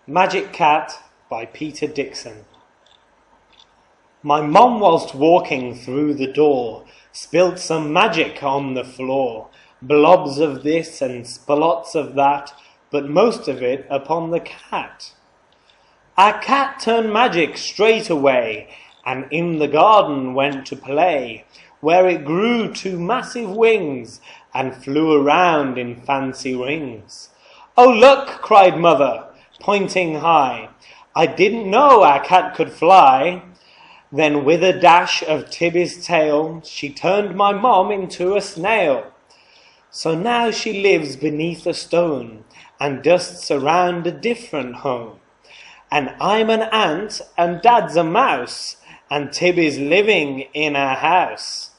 Magic Cat by Peter Dixon. My mom, whilst walking through the door, spilt some magic on the floor. Blobs of this and splots of that, but most of it upon the cat. Our cat turned magic straight away, and in the garden went to play, where it grew 2 massive wings, and flew around in fancy rings. "Oh, look!" cried Mother, pointing high. "I didn't know our cat could fly." Then with a dash of Tibby's tail, she turned my mom into a snail. So now she lives beneath a stone, and dusts around a different home. And I'm an ant, and Dad's a mouse, and Tibby's living in our house.